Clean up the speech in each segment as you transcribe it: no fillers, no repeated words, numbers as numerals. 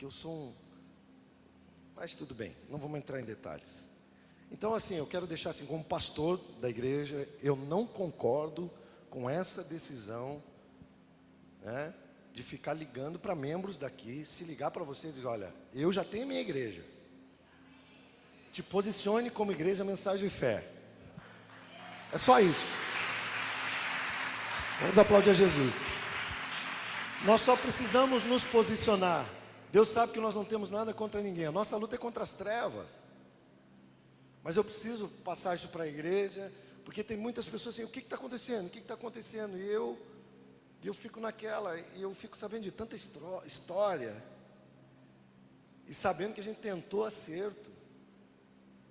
porque eu sou um... Mas tudo bem, não vamos entrar em detalhes. Então, assim, eu quero deixar assim, como pastor da igreja, eu não concordo com essa decisão, né, de ficar ligando para membros daqui. Se ligar para você e dizer, olha, eu já tenho minha igreja. Te posicione como igreja Mensagem de Fé. É só isso. Vamos aplaudir a Jesus. Nós só precisamos nos posicionar. Deus sabe que nós não temos nada contra ninguém. A nossa luta é contra as trevas. Mas eu preciso passar isso para a igreja, porque tem muitas pessoas assim, o que está acontecendo? O que está acontecendo? E eu fico naquela, e eu fico sabendo de tanta história, e sabendo que a gente tentou acerto.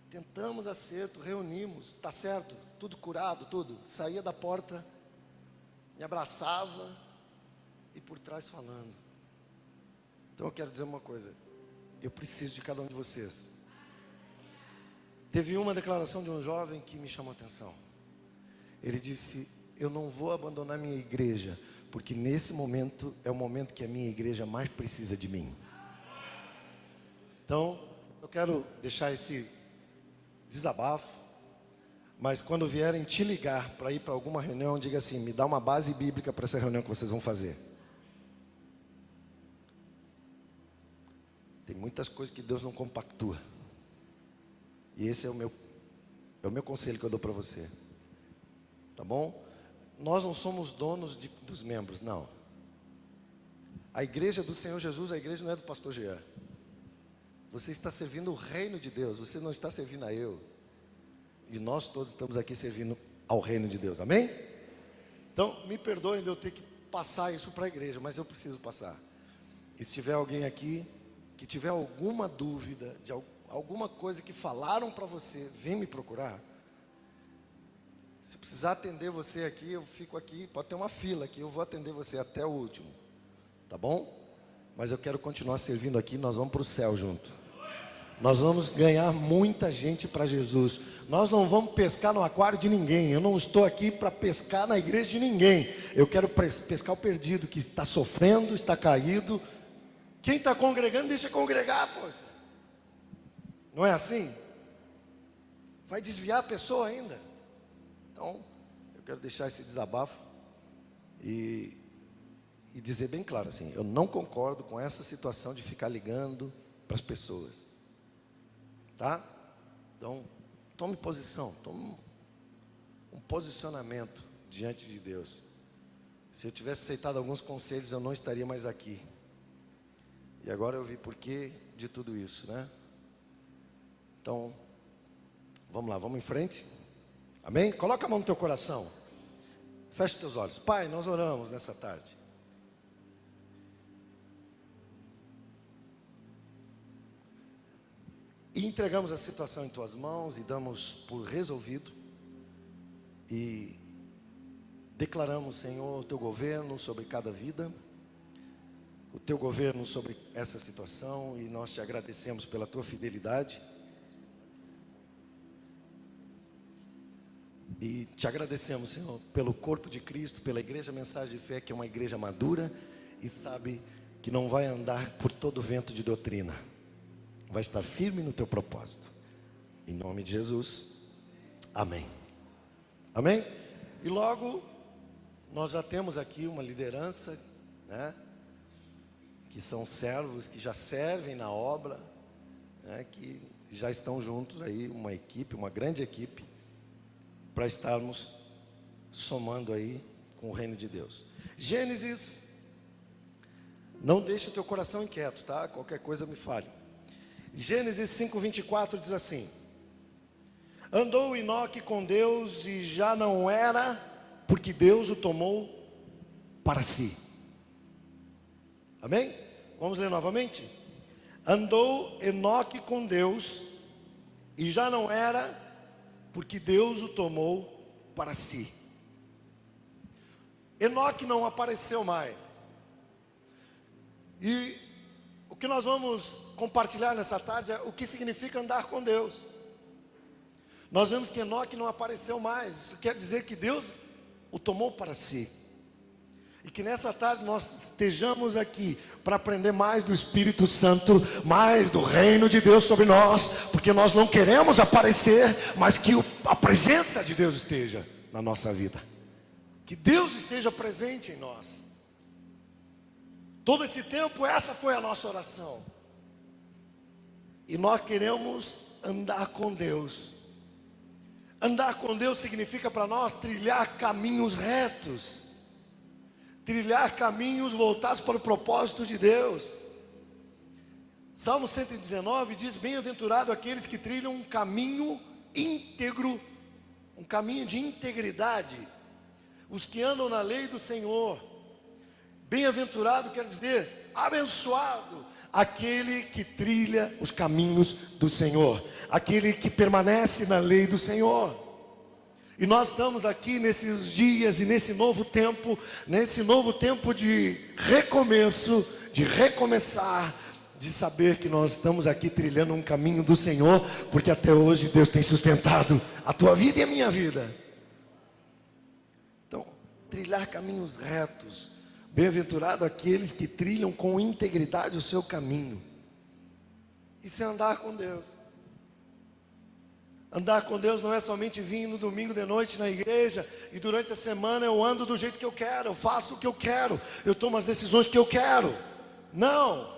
Tentamos acerto, reunimos, está certo, tudo curado, tudo. Saía da porta, me abraçava, e por trás falando. Então eu quero dizer uma coisa, eu preciso de cada um de vocês. Teve uma declaração de um jovem que me chamou a atenção. Ele disse, eu não vou abandonar minha igreja, porque nesse momento é o momento que a minha igreja mais precisa de mim. Então, eu quero deixar esse desabafo, mas quando vierem te ligar para ir para alguma reunião, diga assim, me dá uma base bíblica para essa reunião que vocês vão fazer. Tem muitas coisas que Deus não compactua. E esse é o meu conselho que eu dou para você. Tá bom? Nós não somos donos dos membros, não. A igreja do Senhor Jesus, a igreja não é do pastor Jean. Você está servindo o reino de Deus, você não está servindo a eu. E nós todos estamos aqui servindo ao reino de Deus, amém? Então, me perdoem de eu ter que passar isso para a igreja, mas eu preciso passar. E se tiver alguém aqui que tiver alguma dúvida de alguma coisa que falaram para você, vem me procurar. Se precisar atender você aqui, eu fico aqui, pode ter uma fila aqui, eu vou atender você até o último, tá bom? Mas eu quero continuar servindo aqui, nós vamos para o céu junto. Nós vamos ganhar muita gente para Jesus. Nós não vamos pescar no aquário de ninguém. Eu não estou aqui para pescar na igreja de ninguém. Eu quero pescar o perdido que está sofrendo, está caído. Quem está congregando, deixa congregar, poxa. Não é assim? Vai desviar a pessoa ainda. Então, eu quero deixar esse desabafo e dizer bem claro assim, eu não concordo com essa situação de ficar ligando para as pessoas. Tá? Então, tome posição, tome um posicionamento diante de Deus. Se eu tivesse aceitado alguns conselhos, eu não estaria mais aqui. E agora eu vi porquê de tudo isso, né? Então, vamos lá, vamos em frente. Amém? Coloca a mão no teu coração. Feche os teus olhos. Pai, nós oramos nessa tarde. E entregamos a situação em tuas mãos e damos por resolvido. E declaramos, Senhor, o teu governo sobre cada vida. O teu governo sobre essa situação. E nós te agradecemos pela tua fidelidade. E te agradecemos, Senhor, pelo corpo de Cristo, pela igreja Mensagem de Fé, que é uma igreja madura e sabe que não vai andar por todo vento de doutrina. Vai estar firme no teu propósito. Em nome de Jesus. Amém. Amém? E logo, nós já temos aqui uma liderança, né? Que são servos que já servem na obra, né? Que já estão juntos aí, uma equipe, uma grande equipe, para estarmos somando aí com o reino de Deus. Gênesis, não deixe o teu coração inquieto, tá? Qualquer coisa me fale. Gênesis 5:24 diz assim: andou Enoque com Deus e já não era, porque Deus o tomou para si. Amém? Vamos ler novamente? Andou Enoque com Deus e já não era, porque Deus o tomou para si. Enoque não apareceu mais. E o que nós vamos compartilhar nessa tarde é o que significa andar com Deus. Nós vemos que Enoque não apareceu mais. Isso quer dizer que Deus o tomou para si. E que nessa tarde nós estejamos aqui para aprender mais do Espírito Santo, mais do reino de Deus sobre nós, porque nós não queremos aparecer, mas que a presença de Deus esteja na nossa vida. Que Deus esteja presente em nós. Todo esse tempo essa foi a nossa oração. E nós queremos andar com Deus. Andar com Deus significa para nós trilhar caminhos retos. Trilhar caminhos voltados para o propósito de Deus. Salmo 119 diz: bem-aventurado aqueles que trilham um caminho íntegro, um caminho de integridade, os que andam na lei do Senhor. Bem-aventurado quer dizer abençoado aquele que trilha os caminhos do Senhor, aquele que permanece na lei do Senhor. E nós estamos aqui nesses dias e nesse novo tempo de recomeço, de recomeçar, de saber que nós estamos aqui trilhando um caminho do Senhor, porque até hoje Deus tem sustentado a tua vida e a minha vida. Então, trilhar caminhos retos. Bem-aventurado aqueles que trilham com integridade o seu caminho. Isso é andar com Deus. Andar com Deus não é somente vir no domingo de noite na igreja e durante a semana eu ando do jeito que eu quero, eu faço o que eu quero, eu tomo as decisões que eu quero. Não.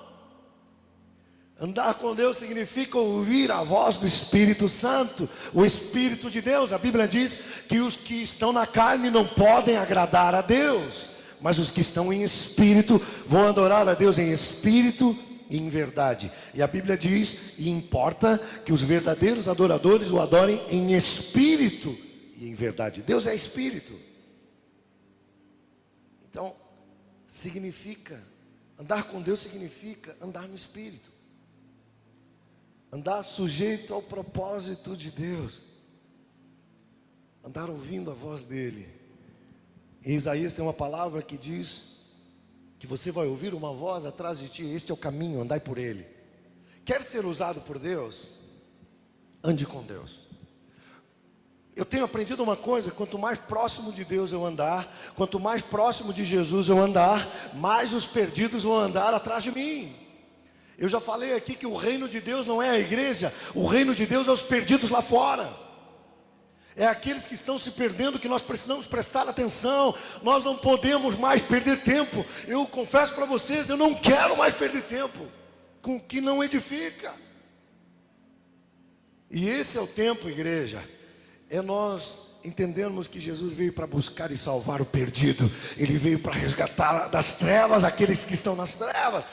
Andar com Deus significa ouvir a voz do Espírito Santo, o Espírito de Deus. A Bíblia diz que os que estão na carne não podem agradar a Deus, mas os que estão em espírito vão adorar a Deus em espírito e em verdade. E a Bíblia diz, e importa que os verdadeiros adoradores o adorem em espírito e em verdade. Deus é espírito. Então, andar com Deus significa andar no espírito. Andar sujeito ao propósito de Deus. Andar ouvindo a voz dele. Em Isaías tem uma palavra que diz que você vai ouvir uma voz atrás de ti. Este é o caminho, andai por ele. Quer ser usado por Deus? Ande com Deus. Eu tenho aprendido uma coisa: quanto mais próximo de Deus eu andar, quanto mais próximo de Jesus eu andar, mais os perdidos vão andar atrás de mim. Eu já falei aqui que o reino de Deus não é a igreja, o reino de Deus é os perdidos lá fora. É aqueles que estão se perdendo que nós precisamos prestar atenção. Nós não podemos mais perder tempo. Eu confesso para vocês, eu não quero mais perder tempo com o que não edifica. E esse é o tempo, igreja. É nós entendermos que Jesus veio para buscar e salvar o perdido. Ele veio para resgatar das trevas aqueles que estão nas trevas.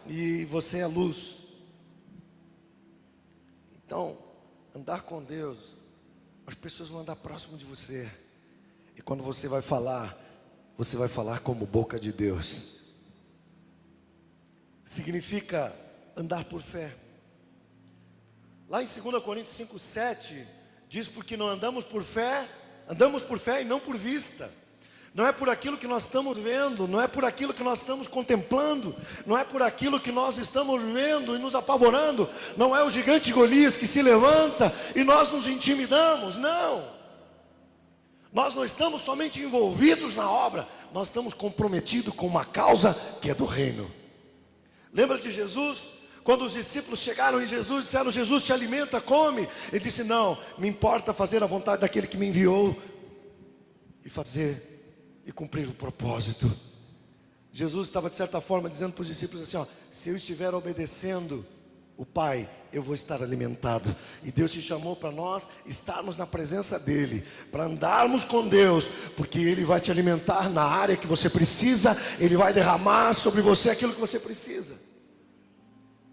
E você é a luz. Então, andar com Deus, as pessoas vão andar próximo de você. E quando você vai falar como boca de Deus. Significa andar por fé. Lá em 2 Coríntios 5:7 diz: porque não andamos por fé e não por vista. Não é por aquilo que nós estamos vendo, não é por aquilo que nós estamos contemplando, não é por aquilo que nós estamos vendo e nos apavorando. Não é o gigante Golias que se levanta e nós nos intimidamos, não. Nós não estamos somente envolvidos na obra, nós estamos comprometidos com uma causa que é do reino. Lembra de Jesus? Quando os discípulos chegaram em Jesus e disseram: Jesus, te alimenta, come. Ele disse: não, me importa fazer a vontade daquele que me enviou e fazer e cumprir o propósito. Jesus estava de certa forma dizendo para os discípulos assim: ó, se eu estiver obedecendo o Pai, eu vou estar alimentado. E Deus te chamou para nós estarmos na presença dEle, para andarmos com Deus, porque Ele vai te alimentar na área que você precisa, Ele vai derramar sobre você aquilo que você precisa.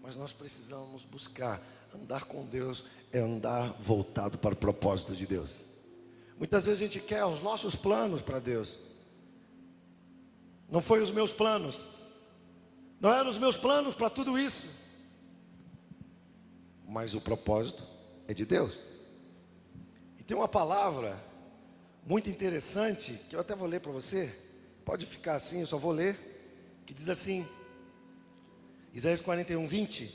Mas nós precisamos buscar. Andar com Deus é andar voltado para o propósito de Deus. Muitas vezes a gente quer os nossos planos para Deus. Não foi os meus planos, não eram os meus planos para tudo isso, mas o propósito é de Deus. E tem uma palavra muito interessante, que eu até vou ler para você, pode ficar assim, eu só vou ler, que diz assim, Isaías 41:20,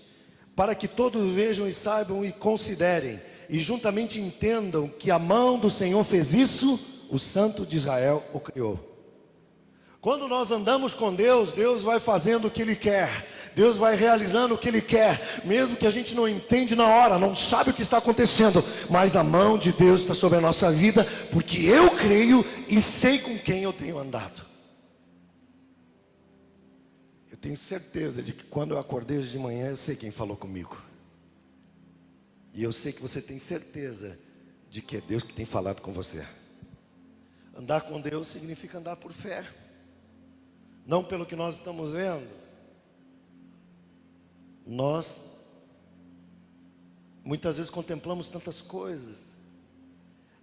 para que todos vejam e saibam e considerem, e juntamente entendam que a mão do Senhor fez isso, o Santo de Israel o criou. Quando nós andamos com Deus, Deus vai fazendo o que Ele quer, Deus vai realizando o que Ele quer, mesmo que a gente não entende na hora, não sabe o que está acontecendo, mas a mão de Deus está sobre a nossa vida, porque eu creio e sei com quem eu tenho andado. Eu tenho certeza de que quando eu acordei hoje de manhã, eu sei quem falou comigo. E eu sei que você tem certeza de que é Deus que tem falado com você. Andar com Deus significa andar por fé, não pelo que nós estamos vendo. Nós muitas vezes contemplamos tantas coisas.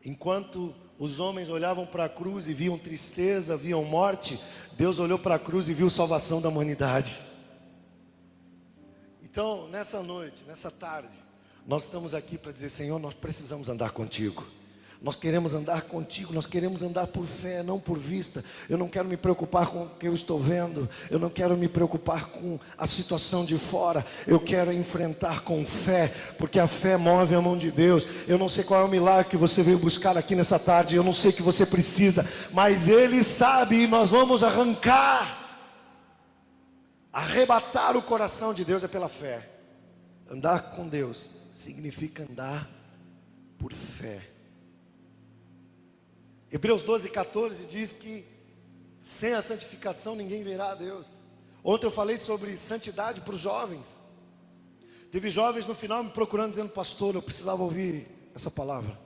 Enquanto os homens olhavam para a cruz e viam tristeza, viam morte, Deus olhou para a cruz e viu salvação da humanidade. Então, nessa noite, nessa tarde, nós estamos aqui para dizer: Senhor, nós precisamos andar contigo. Nós queremos andar contigo, nós queremos andar por fé, não por vista. Eu não quero me preocupar com o que eu estou vendo, eu não quero me preocupar com a situação de fora. Eu quero enfrentar com fé, porque a fé move a mão de Deus. Eu não sei qual é o milagre que você veio buscar aqui nessa tarde, eu não sei o que você precisa, mas Ele sabe, e nós vamos arrebatar o coração de Deus é pela fé. Andar com Deus significa andar por fé. Hebreus 12:14 diz que sem a santificação ninguém verá a Deus. Ontem eu falei sobre santidade para os jovens. Teve jovens no final me procurando dizendo: pastor, eu precisava ouvir essa palavra.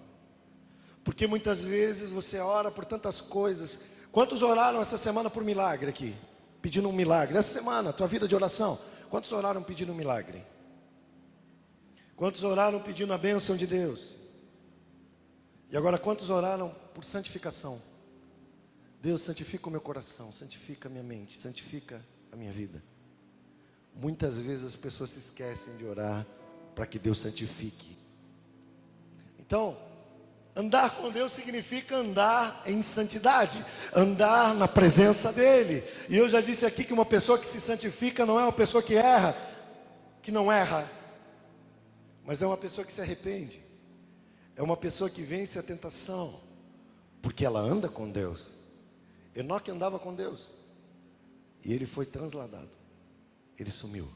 Porque muitas vezes você ora por tantas coisas. Quantos oraram essa semana por milagre aqui? Pedindo um milagre. Essa semana, tua vida de oração. Quantos oraram pedindo um milagre? Quantos oraram pedindo a bênção de Deus? E agora, quantos oraram por santificação? Deus, santifica o meu coração, santifica a minha mente, santifica a minha vida. Muitas vezes as pessoas se esquecem de orar para que Deus santifique. Então, andar com Deus significa andar em santidade, andar na presença dEle. E eu já disse aqui que uma pessoa que se santifica não é uma pessoa que erra, que não erra, mas é uma pessoa que se arrepende. É uma pessoa que vence a tentação, porque ela anda com Deus. Enoque andava com Deus, e ele foi transladado, ele sumiu.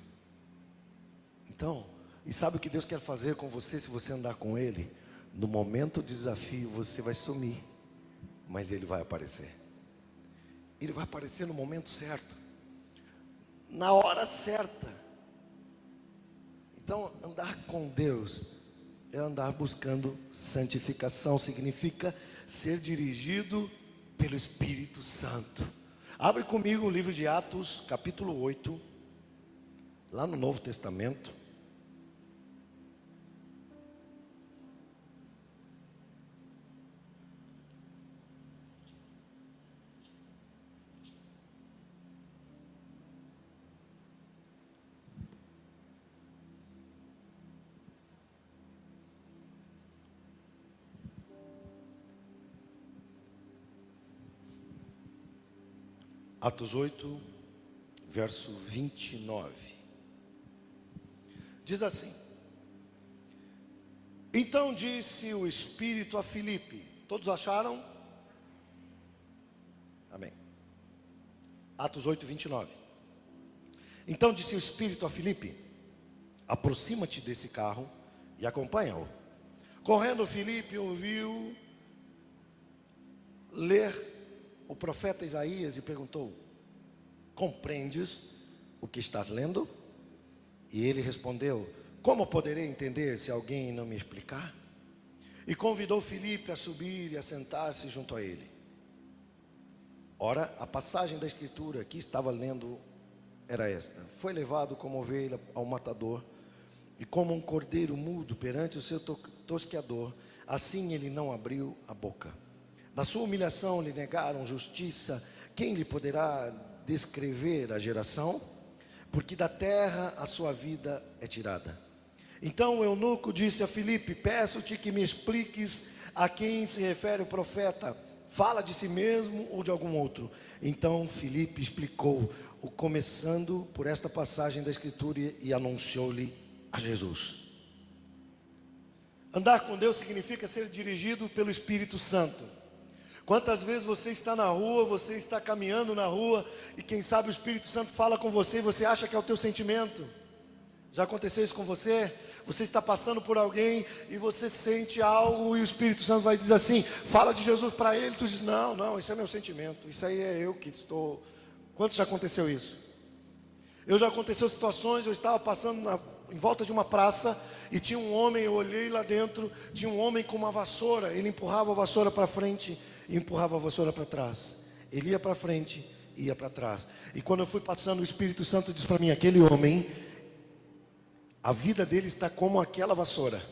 Então, e sabe o que Deus quer fazer com você se você andar com Ele? No momento do desafio você vai sumir, mas Ele vai aparecer. Ele vai aparecer no momento certo, na hora certa. Então, andar com Deus é andar buscando santificação, significa ser dirigido pelo Espírito Santo. Abre comigo o livro de Atos, capítulo 8, lá no Novo Testamento. Atos 8, verso 29. Diz assim: então disse o Espírito a Filipe. Todos acharam? Amém. Atos 8, 29. Então disse o Espírito a Filipe: aproxima-te desse carro e acompanha-o. Correndo Filipe ouviu ler o profeta Isaías e perguntou: compreendes o que estás lendo? E ele respondeu: como poderei entender se alguém não me explicar? E convidou Filipe a subir e a sentar-se junto a ele. Ora, a passagem da escritura que estava lendo era esta: foi levado como ovelha ao matador, e como um cordeiro mudo perante o seu tosqueador, assim ele não abriu a boca. Na sua humilhação lhe negaram justiça. Quem lhe poderá descrever a geração? Porque da terra a sua vida é tirada. Então o eunuco disse a Filipe: peço-te que me expliques a quem se refere o profeta. Fala de si mesmo ou de algum outro? Então Filipe explicou, começando por esta passagem da escritura, e anunciou-lhe a Jesus. Andar com Deus significa ser dirigido pelo Espírito Santo. Quantas vezes você está na rua, você está caminhando na rua, e quem sabe o Espírito Santo fala com você e você acha que é o teu sentimento? Já aconteceu isso com você? Você está passando por alguém e você sente algo e o Espírito Santo vai dizer assim, fala de Jesus para ele, tu diz, não, isso é meu sentimento, isso aí é eu que estou... Quanto já aconteceu isso? Eu já aconteceu situações, eu estava passando em volta de uma praça e tinha um homem, eu olhei lá dentro, tinha um homem com uma vassoura, ele empurrava a vassoura para frente e empurrava a vassoura para trás. Ele ia para frente e ia para trás. E quando eu fui passando, o Espírito Santo disse para mim, aquele homem, a vida dele está como aquela vassoura.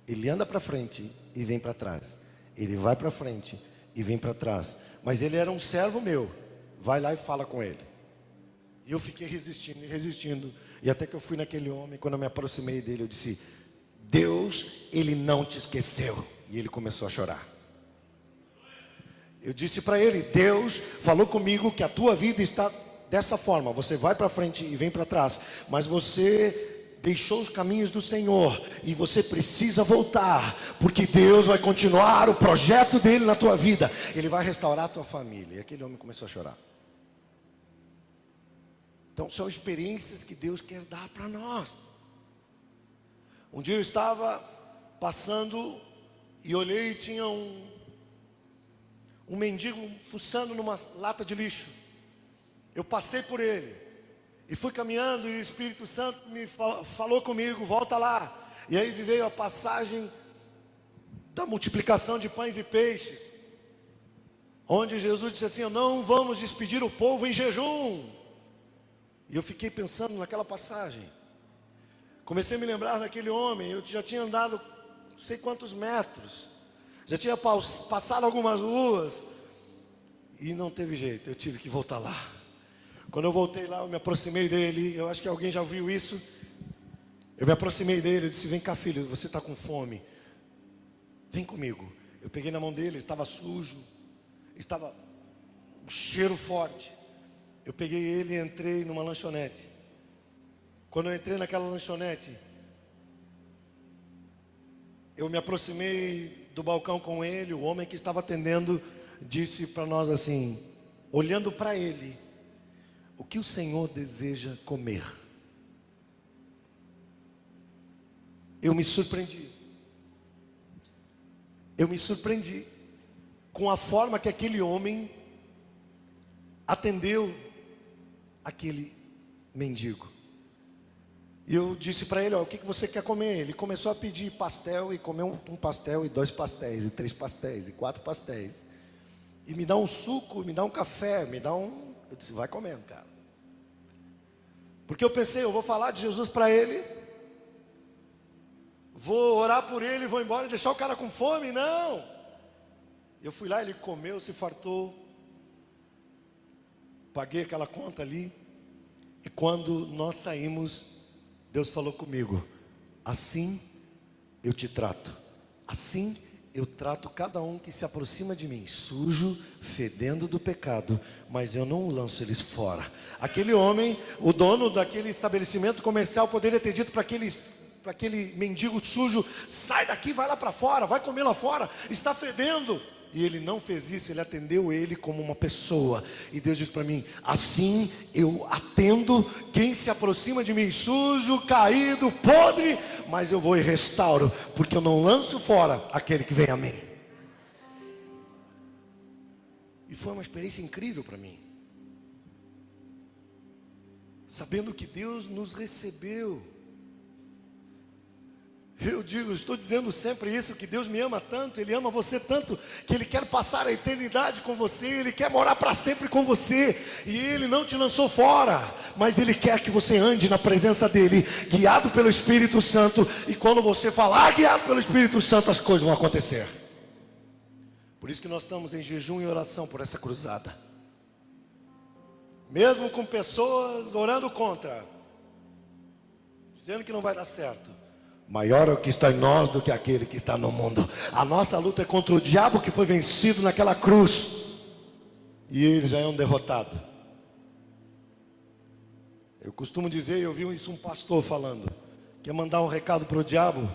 Ele anda para frente e vem para trás. Ele vai para frente e vem para trás. Mas ele era um servo meu. Vai lá e fala com ele. E eu fiquei resistindo. E até que eu fui naquele homem, quando eu me aproximei dele, eu disse, Deus, Ele não te esqueceu. E ele começou a chorar. Eu disse para ele, Deus falou comigo que a tua vida está dessa forma. Você vai para frente e vem para trás. Mas você deixou os caminhos do Senhor e você precisa voltar, porque Deus vai continuar o projeto dele na tua vida. Ele vai restaurar a tua família. E aquele homem começou a chorar. Então são experiências que Deus quer dar para nós. Um dia eu estava passando e olhei e tinha um mendigo fuçando numa lata de lixo. Eu passei por ele e fui caminhando e o Espírito Santo me falou comigo, volta lá. E aí veio a passagem da multiplicação de pães e peixes, onde Jesus disse assim, não vamos despedir o povo em jejum. E eu fiquei pensando naquela passagem. Comecei a me lembrar daquele homem, eu já tinha andado não sei quantos metros, já tinha passado algumas ruas, e não teve jeito, eu tive que voltar lá. Quando eu voltei lá, eu me aproximei dele, eu acho que alguém já viu isso. Eu me aproximei dele, eu disse, vem cá filho, você está com fome, vem comigo. Eu peguei na mão dele, estava sujo, estava um cheiro forte. Eu peguei ele e entrei numa lanchonete. Quando eu entrei naquela lanchonete, eu me aproximei do balcão com ele. O homem que estava atendendo disse para nós assim, olhando para ele, o que o Senhor deseja comer? Eu me surpreendi. Eu me surpreendi com a forma que aquele homem atendeu aquele mendigo. E eu disse para ele, o que você quer comer? Ele começou a pedir pastel, e comeu um pastel, e 2 pastéis, e 3 pastéis, e 4 pastéis. E me dá um suco, me dá um café, me dá um... Eu disse, vai comendo, cara. Porque eu pensei, eu vou falar de Jesus para ele, vou orar por ele, vou embora e deixar o cara com fome. Não! Eu fui lá, ele comeu, se fartou. Paguei aquela conta ali. E quando nós saímos, Deus falou comigo, assim eu te trato, assim eu trato cada um que se aproxima de mim, sujo, fedendo do pecado, mas eu não lanço eles fora. Aquele homem, o dono daquele estabelecimento comercial, poderia ter dito para aquele mendigo sujo, sai daqui, vai lá para fora, vai comer lá fora, está fedendo. E ele não fez isso, ele atendeu ele como uma pessoa. E Deus diz para mim, assim eu atendo quem se aproxima de mim, sujo, caído, podre, mas eu vou e restauro, porque eu não lanço fora aquele que vem a mim. E foi uma experiência incrível para mim, sabendo que Deus nos recebeu. Eu digo, estou dizendo sempre isso, que Deus me ama tanto, Ele ama você tanto, que Ele quer passar a eternidade com você, Ele quer morar para sempre com você, e Ele não te lançou fora, mas Ele quer que você ande na presença dEle, guiado pelo Espírito Santo, e quando você falar guiado pelo Espírito Santo, as coisas vão acontecer. Por isso que nós estamos em jejum e oração por essa cruzada, mesmo com pessoas orando contra, dizendo que não vai dar certo. Maior é o que está em nós do que aquele que está no mundo. A nossa luta é contra o diabo que foi vencido naquela cruz, e ele já é um derrotado. Eu costumo dizer, eu vi isso um pastor falando, quer mandar um recado para o diabo?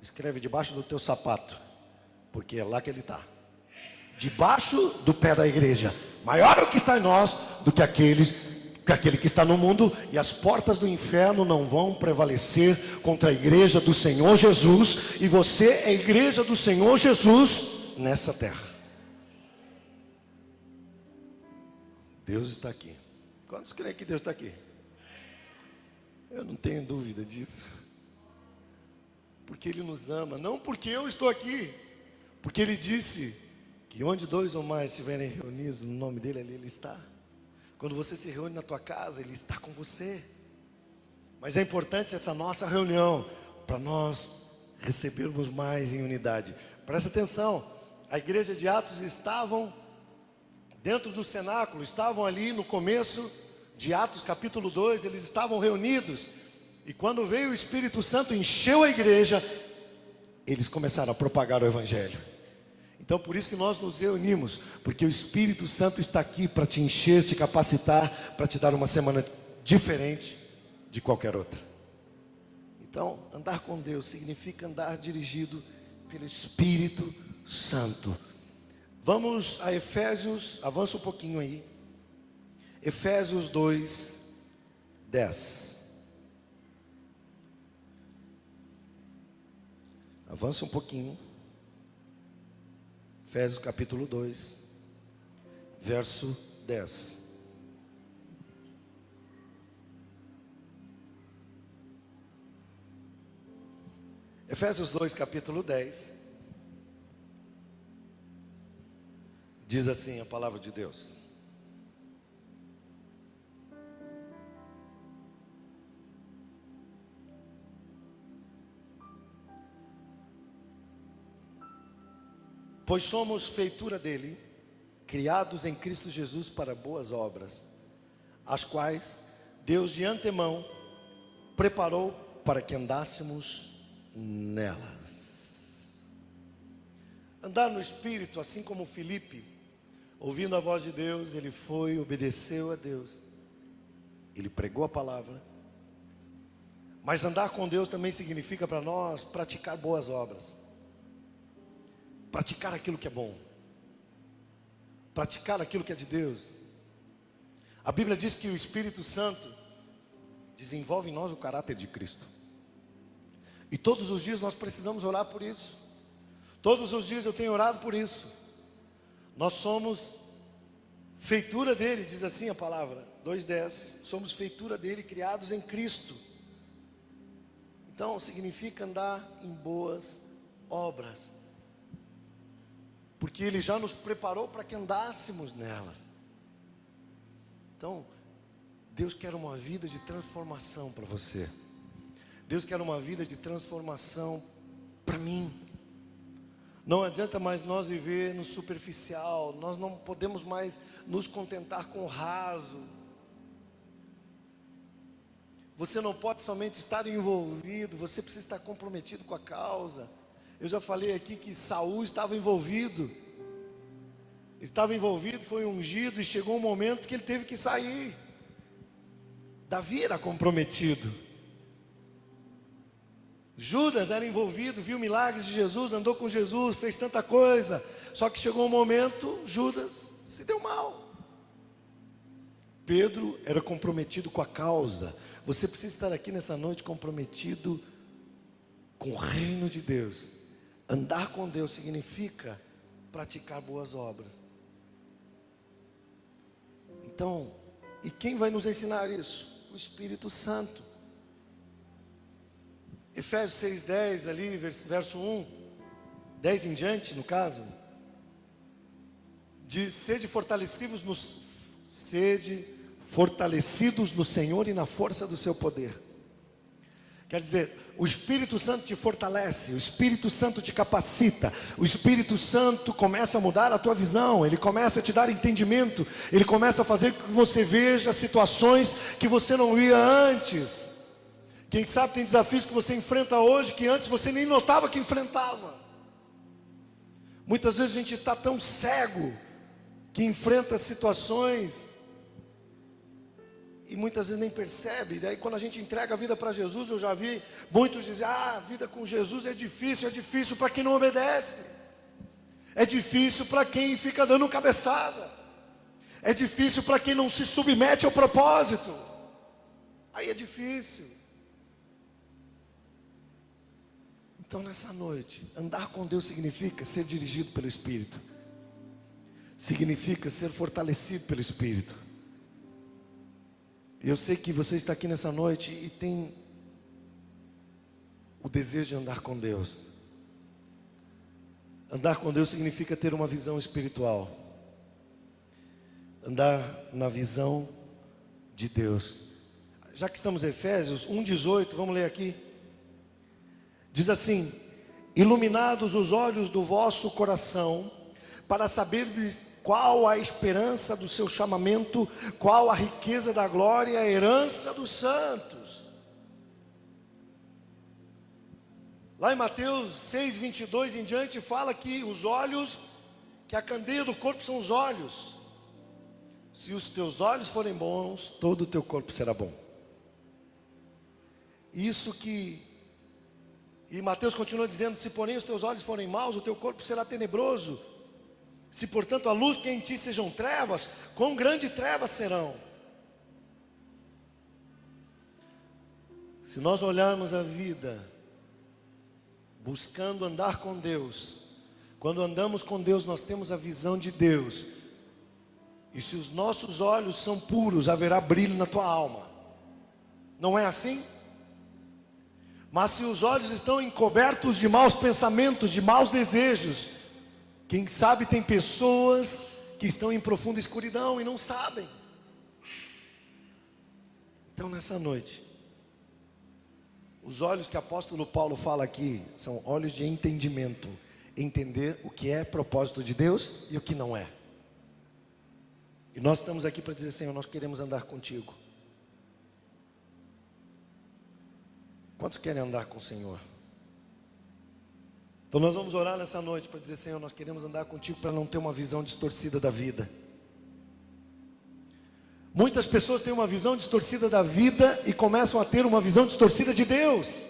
Escreve debaixo do teu sapato, porque é lá que ele está. debaixo do pé da igreja. Maior é o que está em nós do que aquele que está no mundo, e as portas do inferno não vão prevalecer contra a igreja do Senhor Jesus, e você é a igreja do Senhor Jesus nessa terra. Deus está aqui. Quantos creem que Deus está aqui? Eu não tenho dúvida disso. Porque Ele nos ama, não porque eu estou aqui, porque Ele disse que onde 2 ou mais estiverem reunidos no nome dEle, ali Ele está. Quando você se reúne na tua casa, Ele está com você. Mas é importante essa nossa reunião para nós recebermos mais em unidade. Presta atenção, a igreja de Atos estavam dentro do cenáculo, estavam ali no começo de Atos capítulo 2, eles estavam reunidos. E quando veio o Espírito Santo, encheu a igreja, eles começaram a propagar o Evangelho. Então por isso que nós nos reunimos, porque o Espírito Santo está aqui para te encher, te capacitar, para te dar uma semana diferente de qualquer outra. Então andar com Deus significa andar dirigido pelo Espírito Santo. Vamos a Efésios, avança um pouquinho aí. Efésios 2, 10. Avança um pouquinho. Efésios capítulo 2, verso 10. Efésios 2, capítulo 10. Diz assim a palavra de Deus: pois somos feitura dele, criados em Cristo Jesus para boas obras, as quais Deus de antemão preparou para que andássemos nelas. Andar no Espírito, assim como Filipe, ouvindo a voz de Deus, ele foi, obedeceu a Deus, ele pregou a palavra. Mas andar com Deus também significa para nós praticar boas obras, praticar aquilo que é bom, praticar aquilo que é de Deus. A Bíblia diz que o Espírito Santo desenvolve em nós o caráter de Cristo, e todos os dias nós precisamos orar por isso. Todos os dias eu tenho orado por isso. Nós somos feitura dele, diz assim a palavra, 2:10, somos feitura dele, criados em Cristo. Então significa andar em boas obras, porque ele já nos preparou para que andássemos nelas. Então Deus quer uma vida de transformação para você. Deus quer uma vida de transformação para mim. Não adianta mais nós viver no superficial. Nós não podemos mais nos contentar com o raso. Você não pode somente estar envolvido, você precisa estar comprometido com a causa. Eu já falei aqui que Saul estava envolvido. Estava envolvido, foi ungido, e chegou um momento que ele teve que sair. Davi era comprometido. Judas era envolvido, viu milagres de Jesus, andou com Jesus, fez tanta coisa. Só que chegou um momento, Judas se deu mal. Pedro era comprometido com a causa. Você precisa estar aqui nessa noite comprometido com o reino de Deus. Andar com Deus significa praticar boas obras. Então, e quem vai nos ensinar isso? O Espírito Santo. Efésios 6:10 ali, verso 1, 10 em diante no caso, diz: sede fortalecidos no Senhor e na força do seu poder. Quer dizer, o Espírito Santo te fortalece, o Espírito Santo te capacita, o Espírito Santo começa a mudar a tua visão, ele começa a te dar entendimento, ele começa a fazer com que você veja situações que você não via antes. Quem sabe tem desafios que você enfrenta hoje que antes você nem notava que enfrentava. Muitas vezes a gente está tão cego que enfrenta situações e muitas vezes nem percebe. Daí quando a gente entrega a vida para Jesus, eu já vi muitos dizer: a vida com Jesus é difícil para quem não obedece. É difícil para quem fica dando cabeçada. É difícil para quem não se submete ao propósito. Aí é difícil. Então nessa noite, andar com Deus significa ser dirigido pelo Espírito. Significa ser fortalecido pelo Espírito. Eu sei que você está aqui nessa noite e tem o desejo de andar com Deus. Andar com Deus significa ter uma visão espiritual. Andar na visão de Deus. Já que estamos em Efésios 1:18, vamos ler aqui. Diz assim: iluminados os olhos do vosso coração, para saberes qual a esperança do seu chamamento, qual a riqueza da glória e a herança dos santos. Lá em Mateus 6:22 em diante fala que os olhos, que a candeia do corpo são os olhos. Se os teus olhos forem bons, todo o teu corpo será bom. Isso que... E Mateus continua dizendo: se porém os teus olhos forem maus, o teu corpo será tenebroso. Se portanto a luz que em ti sejam trevas, quão grande trevas serão. Se nós olharmos a vida buscando andar com Deus, quando andamos com Deus nós temos a visão de Deus. E se os nossos olhos são puros, haverá brilho na tua alma. Não é assim? Mas se os olhos estão encobertos de maus pensamentos, de maus desejos, quem sabe tem pessoas que estão em profunda escuridão e não sabem. Então nessa noite, os olhos que o apóstolo Paulo fala aqui são olhos de entendimento. Entender o que é propósito de Deus e o que não é. E nós estamos aqui para dizer: Senhor, nós queremos andar contigo. Quantos querem andar com o Senhor? Então nós vamos orar nessa noite para dizer: Senhor, nós queremos andar contigo para não ter uma visão distorcida da vida. Muitas pessoas têm uma visão distorcida da vida e começam a ter uma visão distorcida de Deus.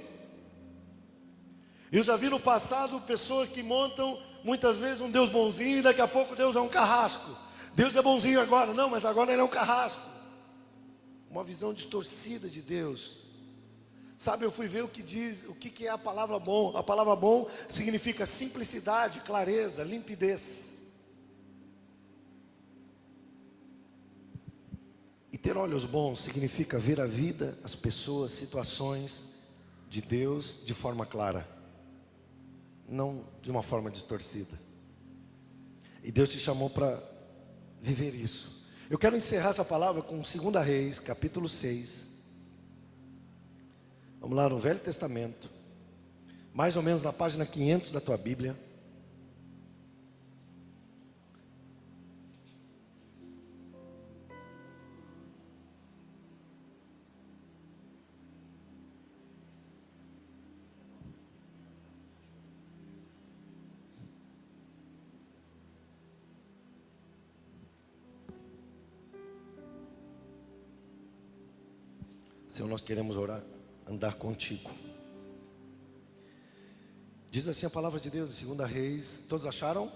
Eu já vi no passado pessoas que montam muitas vezes um Deus bonzinho e daqui a pouco Deus é um carrasco. Deus é bonzinho agora, não, mas agora ele é um carrasco. Uma visão distorcida de Deus. Sabe, eu fui ver o que diz, o que é a palavra bom. A palavra bom significa simplicidade, clareza, limpidez. E ter olhos bons significa ver a vida, as pessoas, situações de Deus de forma clara, não de uma forma distorcida. E Deus te chamou para viver isso. Eu quero encerrar essa palavra com 2 Reis, capítulo 6. Vamos lá no Velho Testamento, mais ou menos na página 500 da tua Bíblia. Senhor, nós queremos orar, andar contigo. Diz assim a palavra de Deus em 2 Reis. Todos acharam?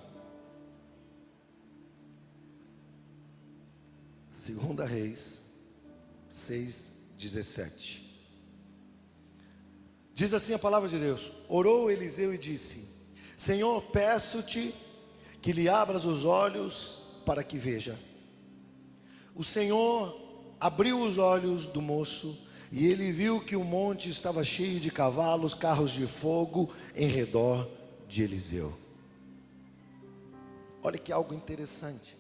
2 Reis 6:17. Diz assim a palavra de Deus: orou Eliseu e disse: Senhor, peço-te que lhe abras os olhos para que veja. O Senhor abriu os olhos do moço e ele viu que o monte estava cheio de cavalos, carros de fogo em redor de Eliseu. Olha que algo interessante.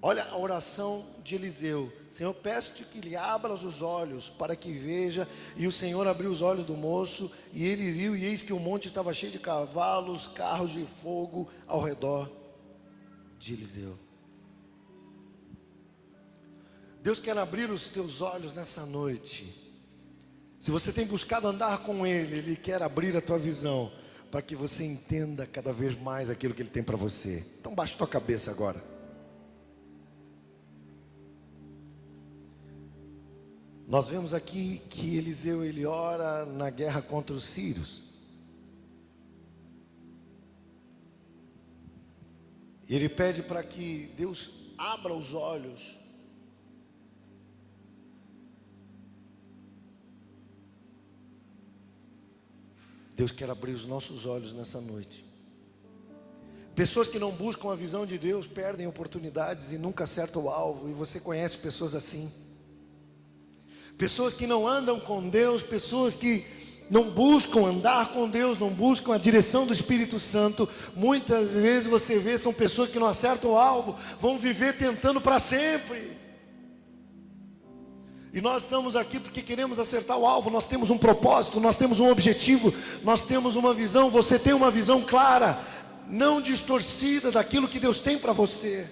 Olha a oração de Eliseu: Senhor, peço-te que lhe abras os olhos para que veja. E o Senhor abriu os olhos do moço e ele viu, e eis que o monte estava cheio de cavalos, carros de fogo ao redor de Eliseu. Deus quer abrir os teus olhos nessa noite. Se você tem buscado andar com Ele, Ele quer abrir a tua visão, para que você entenda cada vez mais aquilo que Ele tem para você. Então baixa tua cabeça agora. Nós vemos aqui que Eliseu, ele ora na guerra contra os sírios. E ele pede para que Deus abra os olhos. Deus quer abrir os nossos olhos nessa noite. Pessoas que não buscam a visão de Deus perdem oportunidades e nunca acertam o alvo. E você conhece pessoas assim. Pessoas que não andam com Deus, pessoas que não buscam andar com Deus, não buscam a direção do Espírito Santo. Muitas vezes você vê, são pessoas que não acertam o alvo, vão viver tentando para sempre. E nós estamos aqui porque queremos acertar o alvo. Nós temos um propósito, nós temos um objetivo, nós temos uma visão. Você tem uma visão clara, não distorcida daquilo que Deus tem para você.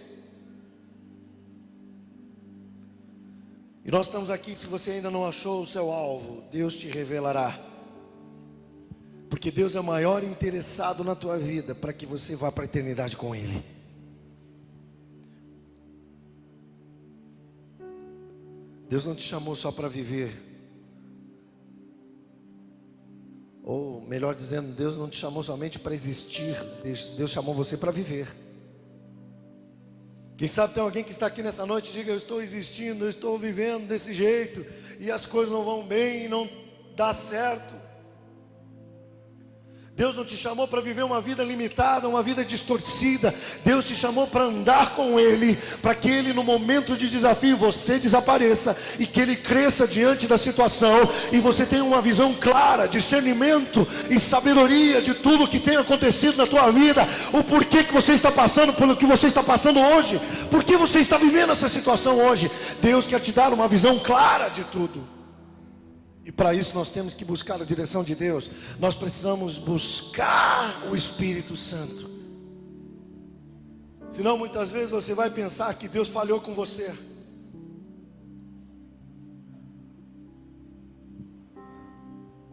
E nós estamos aqui, se você ainda não achou o seu alvo, Deus te revelará. Porque Deus é o maior interessado na tua vida, para que você vá para a eternidade com Ele. Deus não te chamou só para viver. Ou melhor dizendo, Deus não te chamou somente para existir. Deus chamou você para viver. Quem sabe tem alguém que está aqui nessa noite e diga: eu estou existindo, eu estou vivendo desse jeito, e as coisas não vão bem, e não dá certo. Deus não te chamou para viver uma vida limitada, uma vida distorcida. Deus te chamou para andar com Ele, para que Ele no momento de desafio você desapareça, e que Ele cresça diante da situação, e você tenha uma visão clara, discernimento e sabedoria de tudo que tem acontecido na tua vida. O porquê que você está passando pelo que você está passando hoje, por que você está vivendo essa situação hoje. Deus quer te dar uma visão clara de tudo. E para isso nós temos que buscar a direção de Deus. Nós precisamos buscar o Espírito Santo. Senão muitas vezes você vai pensar que Deus falhou com você.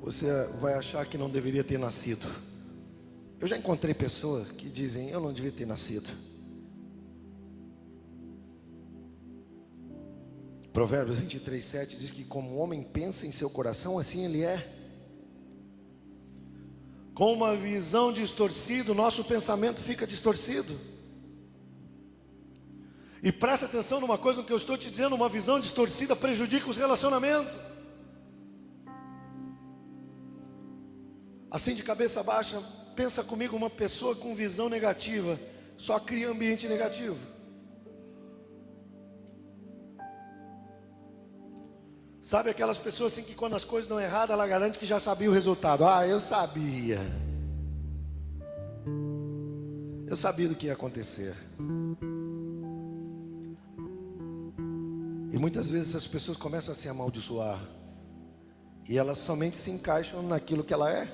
Você vai achar que não deveria ter nascido. Eu já encontrei pessoas que dizem: eu não devia ter nascido. Provérbios 23:7 diz que como o homem pensa em seu coração, assim ele é. Com uma visão distorcida, o nosso pensamento fica distorcido. E presta atenção numa coisa que eu estou te dizendo: uma visão distorcida prejudica os relacionamentos. Assim, de cabeça baixa, pensa comigo, uma pessoa com visão negativa só cria ambiente negativo. Sabe aquelas pessoas assim que quando as coisas dão errado, ela garante que já sabia o resultado. Ah, eu sabia. Eu sabia do que ia acontecer. E muitas vezes as pessoas começam a se amaldiçoar. E elas somente se encaixam naquilo que ela é.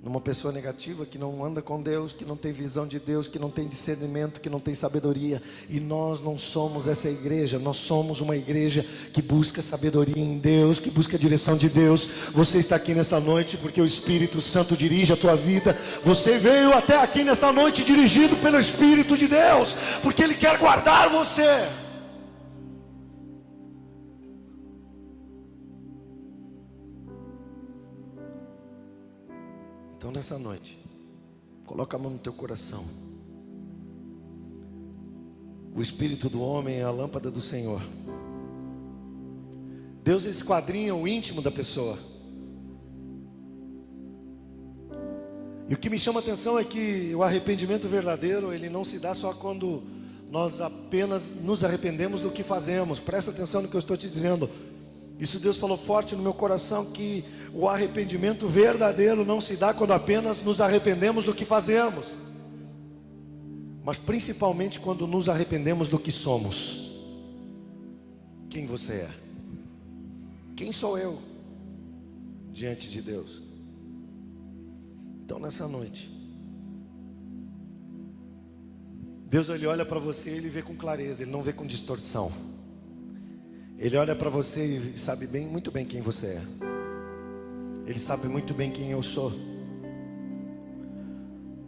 Numa pessoa negativa que não anda com Deus, que não tem visão de Deus, que não tem discernimento, que não tem sabedoria. E nós não somos essa igreja. Nós somos uma igreja que busca sabedoria em Deus, que busca a direção de Deus. Você está aqui nessa noite porque o Espírito Santo dirige a tua vida. Você veio até aqui nessa noite dirigido pelo Espírito de Deus, porque Ele quer guardar você. Então nessa noite, coloca a mão no teu coração. O espírito do homem é a lâmpada do Senhor. Deus esquadrinha o íntimo da pessoa. E o que me chama a atenção é que o arrependimento verdadeiro, ele não se dá só quando nós apenas nos arrependemos do que fazemos. Presta atenção no que eu estou te dizendo. Isso Deus falou forte no meu coração, que o arrependimento verdadeiro não se dá quando apenas nos arrependemos do que fazemos, mas principalmente quando nos arrependemos do que somos. Quem você é? Quem sou eu diante de Deus? Então nessa noite, Deus, Ele olha para você e Ele vê com clareza, Ele não vê com distorção. Ele olha para você e sabe bem, muito bem quem você é. Ele sabe muito bem quem eu sou.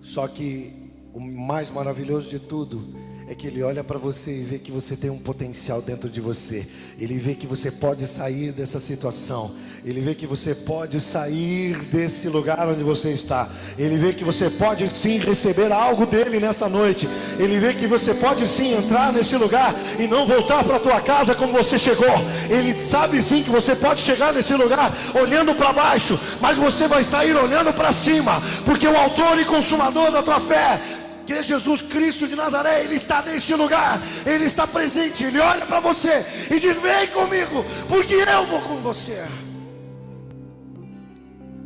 Só que o mais maravilhoso de tudo é que Ele olha para você e vê que você tem um potencial dentro de você. Ele vê que você pode sair dessa situação. Ele vê que você pode sair desse lugar onde você está. Ele vê que você pode sim receber algo dele nessa noite. Ele vê que você pode sim entrar nesse lugar e não voltar para a tua casa como você chegou. Ele sabe sim que você pode chegar nesse lugar olhando para baixo, mas você vai sair olhando para cima, porque o autor e consumador da tua fé, que é Jesus Cristo de Nazaré, Ele está neste lugar, Ele está presente. Ele olha para você e diz: vem comigo, porque eu vou com você.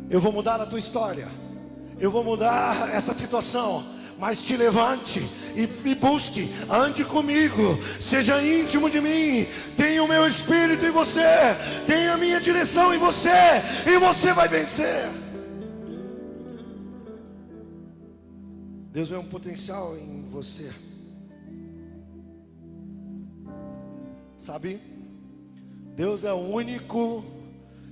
Eu vou mudar a tua história, eu vou mudar essa situação, mas te levante e me busque, ande comigo, seja íntimo de mim, tenha o meu espírito em você, tenha a minha direção em você, e você vai vencer. Deus vê um potencial em você, sabe? Deus é o único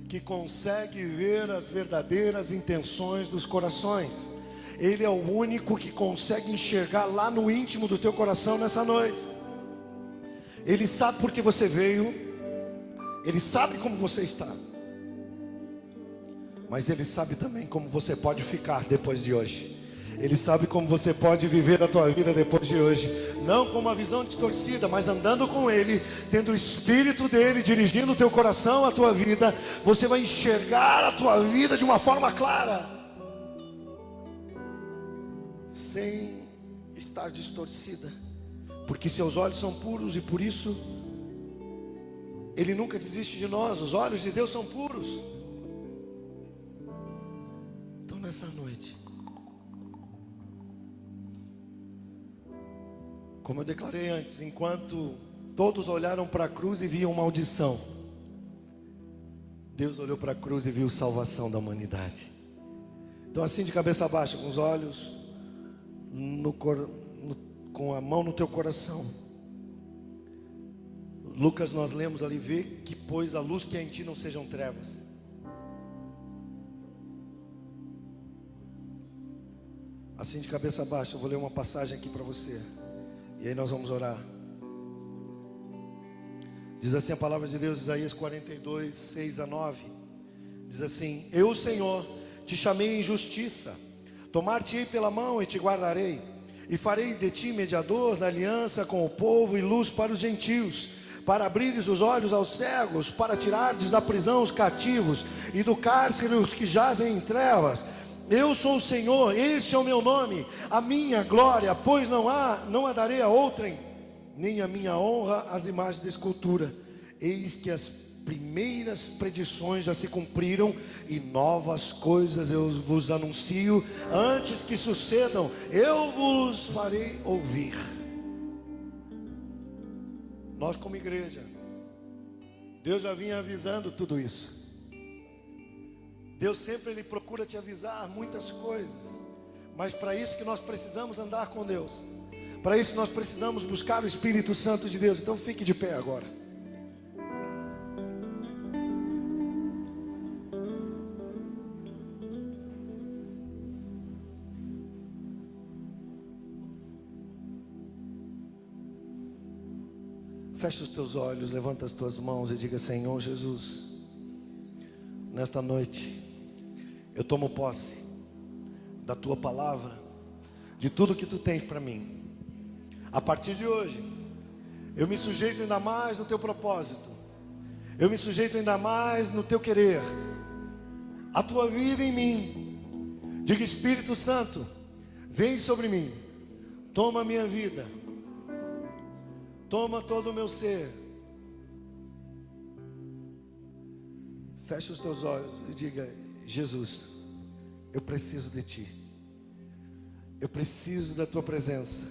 que consegue ver as verdadeiras intenções dos corações. Ele é o único que consegue enxergar lá no íntimo do teu coração nessa noite. Ele sabe por que você veio, Ele sabe como você está, mas Ele sabe também como você pode ficar depois de hoje. Ele sabe como você pode viver a tua vida depois de hoje. Não com uma visão distorcida, mas andando com Ele, tendo o Espírito dEle dirigindo o teu coração, a tua vida. Você vai enxergar a tua vida de uma forma clara, sem estar distorcida, porque seus olhos são puros e por isso Ele nunca desiste de nós. Os olhos de Deus são puros. Então nessa noite, como eu declarei antes, enquanto todos olharam para a cruz e viam maldição, Deus olhou para a cruz e viu salvação da humanidade. Então assim, de cabeça baixa, com os olhos com a mão no teu coração. Lucas, nós lemos ali: vê que pois a luz que é em ti não sejam trevas. Assim, de cabeça baixa, eu vou ler uma passagem aqui para você, e aí nós vamos orar. Diz assim a palavra de Deus, Isaías 42, 6 a 9. Diz assim: eu, Senhor, te chamei em justiça, tomar-te-ei pela mão e te guardarei, e farei de ti mediador da aliança com o povo e luz para os gentios, para abrires os olhos aos cegos, para tirardes da prisão os cativos, e do cárcere os que jazem em trevas. Eu sou o Senhor, este é o meu nome, a minha glória, pois não a darei a outrem, nem a minha honra às imagens de escultura. Eis que as primeiras predições já se cumpriram, e novas coisas eu vos anuncio. Antes que sucedam, eu vos farei ouvir. Nós, como igreja, Deus já vinha avisando tudo isso. Deus sempre Ele procura te avisar muitas coisas, mas para isso que nós precisamos andar com Deus, para isso nós precisamos buscar o Espírito Santo de Deus. Então fique de pé agora. Fecha os teus olhos, levanta as tuas mãos e diga: Senhor Jesus, nesta noite eu tomo posse da tua palavra, de tudo que tu tens para mim. A partir de hoje, eu me sujeito ainda mais no teu propósito, eu me sujeito ainda mais no teu querer, a tua vida em mim. Diga: Espírito Santo, vem sobre mim, toma a minha vida, toma todo o meu ser. Feche os teus olhos e diga: Jesus, eu preciso de ti, eu preciso da tua presença.